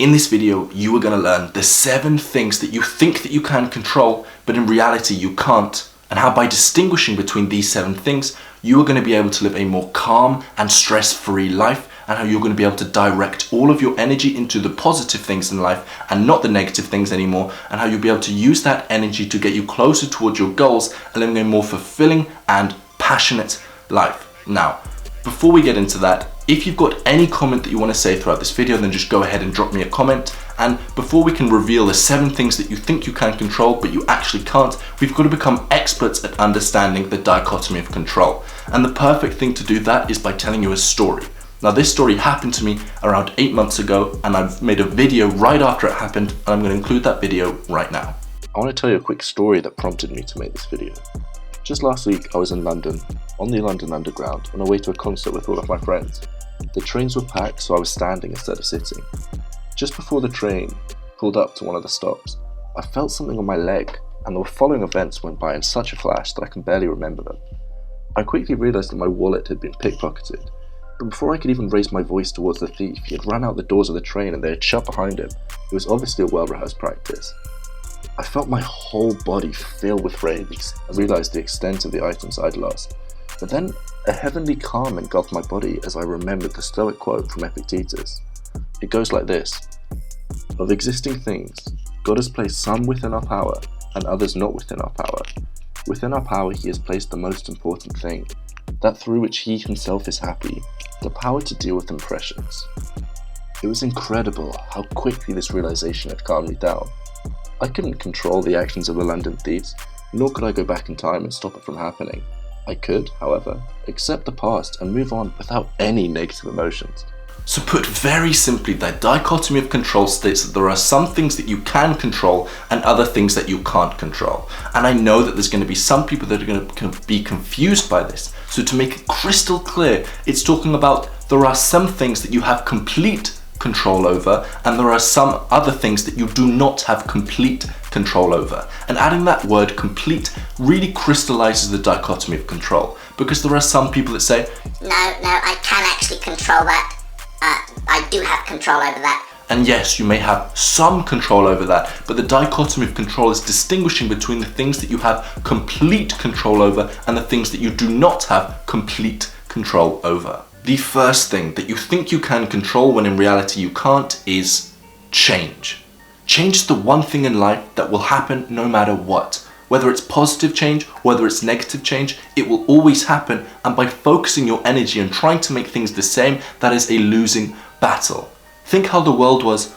In this video, you are going to learn the 7 things that you think that you can control, but in reality you can't, and how by distinguishing between these 7 things, you are going to be able to live a more calm and stress-free life, and how you're going to be able to direct all of your energy into the positive things in life and not the negative things anymore, and how you'll be able to use that energy to get you closer towards your goals and living a more fulfilling and passionate life. Now, before we get into that, if you've got any comment that you want to say throughout this video, then just go ahead and drop me a comment. And before we can reveal the 7 things that you think you can control but you actually can't, we've got to become experts at understanding the dichotomy of control. And the perfect thing to do that is by telling you a story. Now, this story happened to me around 8 months ago, and I've made a video right after it happened, and I'm going to include that video right now. I want to tell you a quick story that prompted me to make this video. Just last week, I was in London, on the London Underground, on my way to a concert with all of my friends. The trains were packed, so I was standing instead of sitting. Just before the train pulled up to one of the stops, I felt something on my leg, and the following events went by in such a flash that I can barely remember them. I quickly realised that my wallet had been pickpocketed, but before I could even raise my voice towards the thief, he had run out the doors of the train and they had shut behind him. It was obviously a well-rehearsed practice. I felt my whole body fill with rage and realised the extent of the items I'd lost. But then a heavenly calm engulfed my body as I remembered the stoic quote from Epictetus. It goes like this: "Of existing things, God has placed some within our power and others not within our power. Within our power he has placed the most important thing, that through which he himself is happy, the power to deal with impressions." It was incredible how quickly this realization had calmed me down. I couldn't control the actions of the London thieves, nor could I go back in time and stop it from happening. I could, however, accept the past and move on without any negative emotions. So put very simply, the dichotomy of control states that there are some things that you can control and other things that you can't control. And I know that there's going to be some people that are going to be confused by this. So to make it crystal clear, it's talking about there are some things that you have complete control over, and there are some other things that you do not have complete control over. And adding that word complete really crystallizes the dichotomy of control, because there are some people that say, no, I can actually control that. I do have control over that. And yes, you may have some control over that, but the dichotomy of control is distinguishing between the things that you have complete control over and the things that you do not have complete control over. The first thing that you think you can control when in reality you can't is change. Change is the one thing in life that will happen no matter what. Whether it's positive change, whether it's negative change, it will always happen, and by focusing your energy and trying to make things the same, that is a losing battle. Think how the world was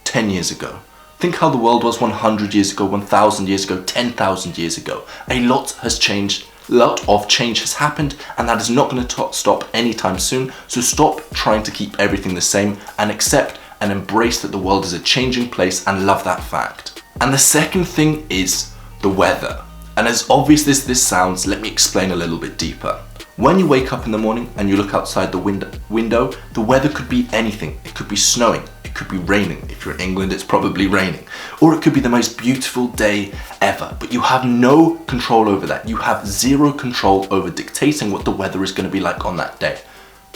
10 years ago. Think how the world was 100 years ago, 1,000 years ago, 10,000 years ago. A lot has changed. A lot of change has happened, and that is not going to stop anytime soon. So stop trying to keep everything the same and accept and embrace that the world is a changing place, and love that fact. And the second thing is the weather. And as obvious as this sounds, let me explain a little bit deeper. When you wake up in the morning and you look outside the window, the weather could be anything. It could be snowing, it could be raining. If you're in England, it's probably raining. Or it could be the most beautiful day ever, but you have no control over that. You have zero control over dictating what the weather is going to be like on that day,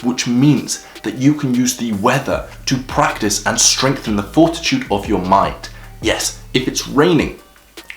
which means that you can use the weather to practice and strengthen the fortitude of your mind. Yes, if it's raining,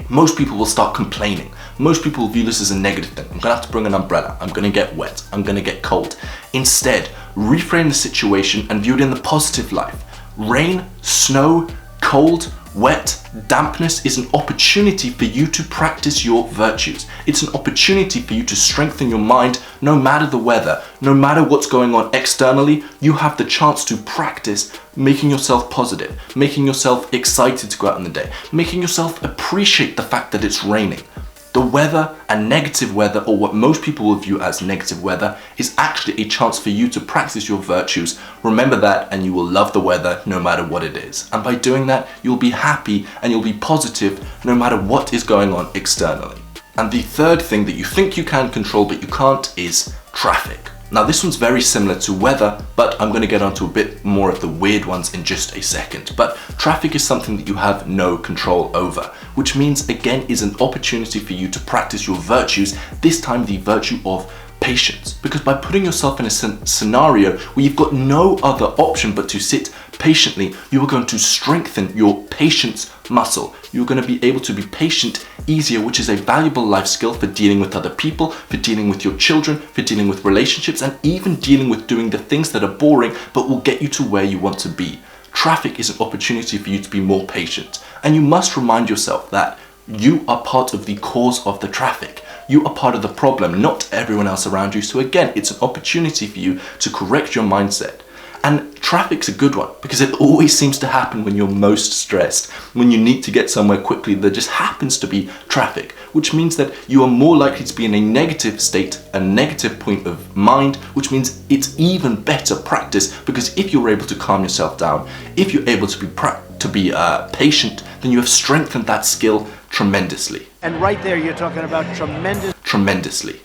most people will start complaining. Most people will view this as a negative thing. I'm gonna have to bring an umbrella. I'm gonna get wet. I'm gonna get cold. Instead, reframe the situation and view it in the positive light. Rain, snow, cold, wet, dampness is an opportunity for you to practice your virtues. It's an opportunity for you to strengthen your mind no matter the weather, no matter what's going on externally. You have the chance to practice making yourself positive, making yourself excited to go out in the day, making yourself appreciate the fact that it's raining. The weather and negative weather, or what most people will view as negative weather, is actually a chance for you to practice your virtues. Remember that, and you will love the weather no matter what it is. And by doing that, you'll be happy and you'll be positive no matter what is going on externally. And the third thing that you think you can control but you can't is traffic. Now this one's very similar to weather, but I'm going to get onto a bit more of the weird ones in just a second. But traffic is something that you have no control over, which means again is an opportunity for you to practice your virtues, this time the virtue of patience. Because by putting yourself in a scenario where you've got no other option but to sit patiently, you are going to strengthen your patience muscle. You're going to be able to be patient easier, which is a valuable life skill for dealing with other people, for dealing with your children, for dealing with relationships, and even dealing with doing the things that are boring but will get you to where you want to be. Traffic is an opportunity for you to be more patient, and you must remind yourself that you are part of the cause of the traffic. You are part of the problem, not everyone else around you. So again, it's an opportunity for you to correct your mindset. And traffic's a good one because it always seems to happen when you're most stressed. When you need to get somewhere quickly, there just happens to be traffic, which means that you are more likely to be in a negative state, a negative point of mind, which means it's even better practice, because if you're able to calm yourself down, if you're able to be patient, then you have strengthened that skill tremendously. And right there, you're talking about tremendously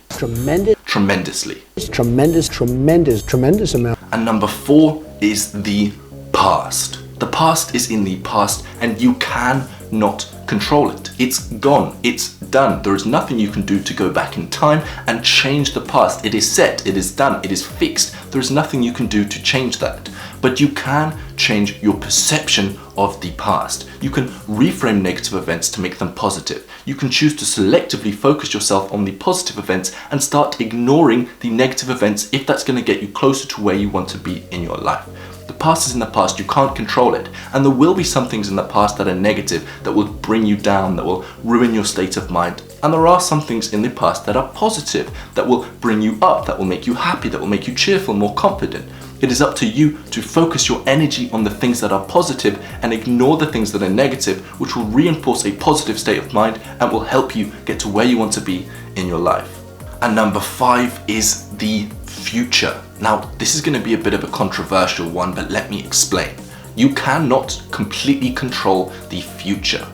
amount. And number 4 is the past. The past is in the past and you cannot control it. It's gone, it's done. There is nothing you can do to go back in time and change the past. It is set, it is done, it is fixed. There is nothing you can do to change that. But you can change your perception of the past. You can reframe negative events to make them positive. You can choose to selectively focus yourself on the positive events and start ignoring the negative events if that's going to get you closer to where you want to be in your life. The past is in the past, you can't control it. And there will be some things in the past that are negative, that will bring you down, that will ruin your state of mind. And there are some things in the past that are positive, that will bring you up, that will make you happy, that will make you cheerful, more confident. It is up to you to focus your energy on the things that are positive and ignore the things that are negative, which will reinforce a positive state of mind and will help you get to where you want to be in your life. And number 5 is the future. Now, this is going to be a bit of a controversial one, but let me explain. You cannot completely control the future.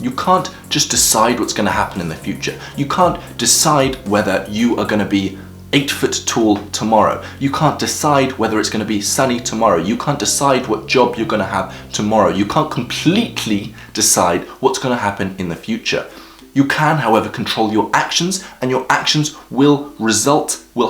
You can't just decide what's going to happen in the future. You can't decide whether you are going to be 8 foot tall tomorrow. You can't decide whether it's going to be sunny tomorrow. You can't decide what job you're going to have tomorrow. You can't completely decide what's going to happen in the future. You can, however, control your actions, and your actions will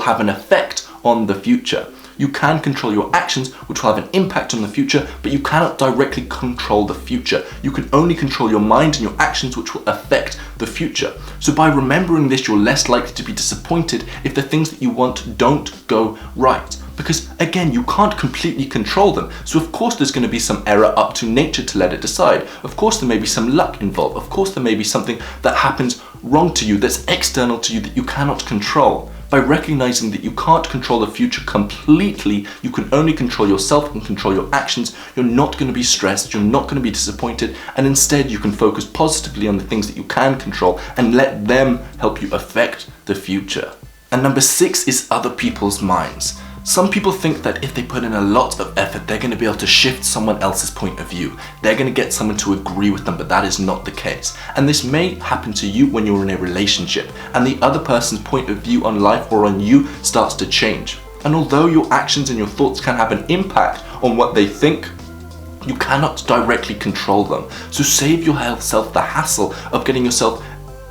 have an effect on the future. You can control your actions, which will have an impact on the future, but you cannot directly control the future. You can only control your mind and your actions, which will affect the future. So by remembering this, you're less likely to be disappointed if the things that you want don't go right. Because again, you can't completely control them. So of course there's going to be some error up to nature to let it decide. Of course there may be some luck involved. Of course there may be something that happens wrong to you, that's external to you, that you cannot control. By recognizing that you can't control the future completely, you can only control yourself and control your actions, you're not going to be stressed, you're not going to be disappointed, and instead you can focus positively on the things that you can control and let them help you affect the future. And number 6 is other people's minds. Some people think that if they put in a lot of effort, they're going to be able to shift someone else's point of view. They're going to get someone to agree with them, but that is not the case. And this may happen to you when you're in a relationship and the other person's point of view on life or on you starts to change. And although your actions and your thoughts can have an impact on what they think, you cannot directly control them. So save yourself the hassle of getting yourself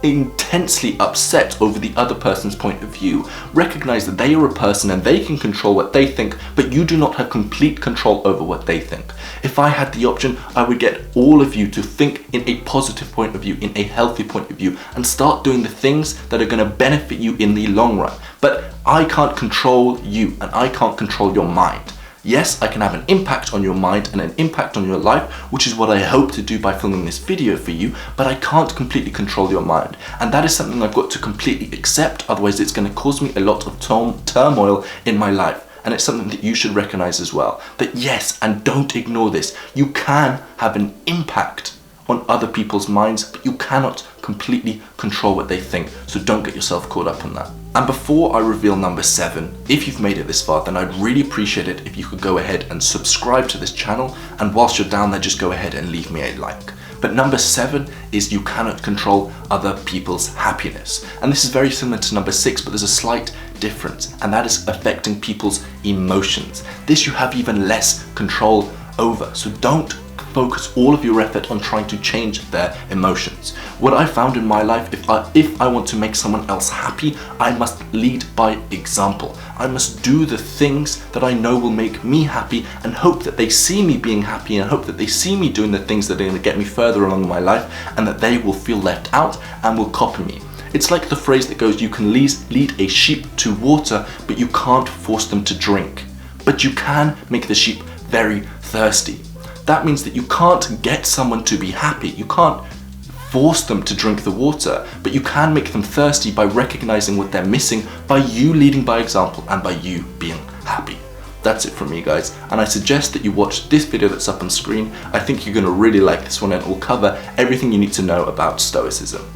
intensely upset over the other person's point of view. Recognize that they are a person and they can control what they think, but you do not have complete control over what they think. If I had the option, I would get all of you to think in a positive point of view, in a healthy point of view, and start doing the things that are going to benefit you in the long run. But I can't control you and I can't control your mind. Yes, I can have an impact on your mind and an impact on your life, which is what I hope to do by filming this video for you, but I can't completely control your mind. And that is something I've got to completely accept, otherwise it's going to cause me a lot of turmoil in my life. And it's something that you should recognize as well. That yes, and don't ignore this, you can have an impact on other people's minds, but you cannot completely control what they think. So don't get yourself caught up in that. And before I reveal number 7, if you've made it this far, then I'd really appreciate it if you could go ahead and subscribe to this channel. And whilst you're down there, just go ahead and leave me a like. But number 7 is you cannot control other people's happiness. And this is very similar to number 6, but there's a slight difference, and that is affecting people's emotions. This you have even less control over. So don't focus all of your effort on trying to change their emotions. What I found in my life, if I want to make someone else happy, I must lead by example. I must do the things that I know will make me happy and hope that they see me being happy and hope that they see me doing the things that are going to get me further along in my life, and that they will feel left out and will copy me. It's like the phrase that goes, you can lead a sheep to water, but you can't force them to drink. But you can make the sheep very thirsty. That means that you can't get someone to be happy. You can't force them to drink the water, but you can make them thirsty by recognizing what they're missing, by you leading by example and by you being happy. That's it from me, guys, and I suggest that you watch this video that's up on screen. I think you're going to really like this one, and it will cover everything you need to know about Stoicism.